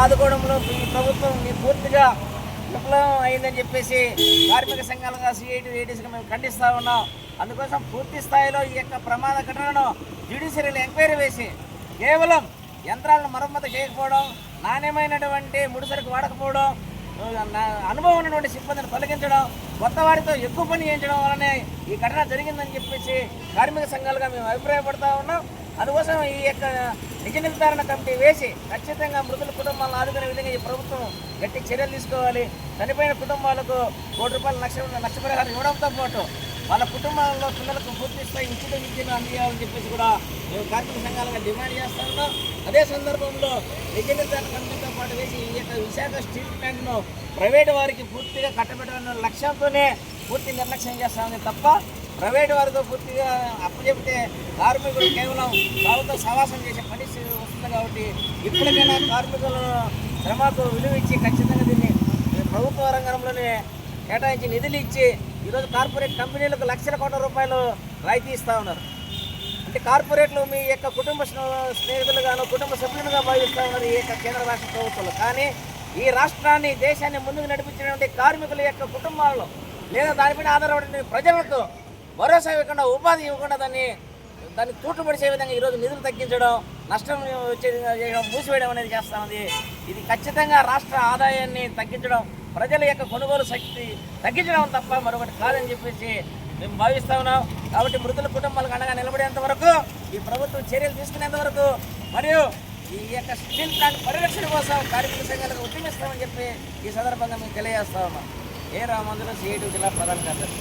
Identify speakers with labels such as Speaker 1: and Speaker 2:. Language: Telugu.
Speaker 1: ఆదుకోవడంలో ఈ ప్రభుత్వం పూర్తిగా విఫలం అయిందని చెప్పేసి కార్మిక సంఘాలుగా సిఐటి ఏటీసీగా మేము ఖండిస్తూ ఉన్నాం. అందుకోసం పూర్తి స్థాయిలో ఈ యొక్క ప్రమాద ఘటనను జ్యుడిషియల్ ఎంక్వైరీ వేసి కేవలం యంత్రాలను మరమ్మతు చేయకపోవడం, నాణ్యమైనటువంటి ముడిసరుకు వాడకపోవడం, అనుభవం ఉన్నటువంటి సిబ్బందిని తొలగించడం, కొత్త వారితో ఎక్కువ పని చేయించడం వల్లనే ఈ ఘటన జరిగిందని చెప్పేసి కార్మిక సంఘాలుగా మేము అభిప్రాయపడుతూ ఉన్నాం. అందుకోసం ఈ యొక్క నిజ నిర్ధారణ కమిటీ వేసి ఖచ్చితంగా మృతుల కుటుంబాలను ఆదుకునే విధంగా ఈ ప్రభుత్వం గట్టి చర్యలు తీసుకోవాలి. చనిపోయిన కుటుంబాలకు ₹1,00,00,000 నష్టపరిహారం ఇవ్వడంతో పాటు వాళ్ళ కుటుంబాల్లో పిల్లలకు పూర్తి స్థాయి ఉచిత విద్యను అందించాలని చెప్పేసి కూడా మేము కార్మిక సంఘాలుగా డిమాండ్ చేస్తూ ఉన్నాం. అదే సందర్భంలో నిజ నిర్ధారణ కమిటీతో పాటు వేసి ఈ యొక్క విశాఖ స్టీల్ ప్లాంట్ను ప్రైవేటు వారికి పూర్తిగా కట్టబెట్టాలన్న లక్ష్యంతోనే పూర్తి నిర్లక్ష్యం చేస్తామని తప్ప ప్రైవేటు వారితో పూర్తిగా అప్పచెప్తే కార్మికులు కేవలం సాగుతో సవాసం చేసే పరిస్థితి వస్తుంది. కాబట్టి ఇప్పటికైనా కార్మికుల శ్రమకు విలువ ఇచ్చి ఖచ్చితంగా దీన్ని ప్రభుత్వ రంగంలోనే కేటాయించి నిధులు ఇచ్చి ఈరోజు కార్పొరేట్ కంపెనీలకు లక్షల కోట్ల రూపాయలు రాయితీ ఇస్తూ ఉన్నారు. అంటే కార్పొరేట్లు మీ యొక్క కుటుంబ స్నేహితులుగాను కుటుంబ సభ్యులుగా భావిస్తూ ఉన్నారు ఈ యొక్క కేంద్ర రాష్ట్ర ప్రభుత్వాలు. కానీ ఈ రాష్ట్రాన్ని దేశాన్ని ముందుకు నడిపించినటువంటి కార్మికుల యొక్క కుటుంబాల్లో లేదా దానిపైన ఆధారపడిన ప్రజలకు భరోసా ఇవ్వకుండా ఉపాధి ఇవ్వకుండా దాన్ని తూటుపడిచే విధంగా ఈరోజు నిధులు తగ్గించడం, నష్టం వచ్చే మూసివేయడం అనేది చేస్తూ ఉంది. ఇది ఖచ్చితంగా రాష్ట్ర ఆదాయాన్ని తగ్గించడం, ప్రజల యొక్క కొనుగోలు శక్తి తగ్గించడం తప్ప మరొకటి కాదని చెప్పేసి మేము భావిస్తూ ఉన్నాం. కాబట్టి మృతుల కుటుంబాలకు అండగా నిలబడేంత వరకు ఈ ప్రభుత్వం చర్యలు తీసుకునేంత వరకు మరియు ఈ యొక్క స్టీల్ ప్లాంట్ పరిరక్షణ కోసం కార్మిక సంఘాలకు ఉద్యమిస్తామని చెప్పి ఈ సందర్భంగా మేము తెలియజేస్తా ఉన్నాం. ఏ రామందులో సిఐటి జిల్లా ప్రధాన కార్యదర్శి.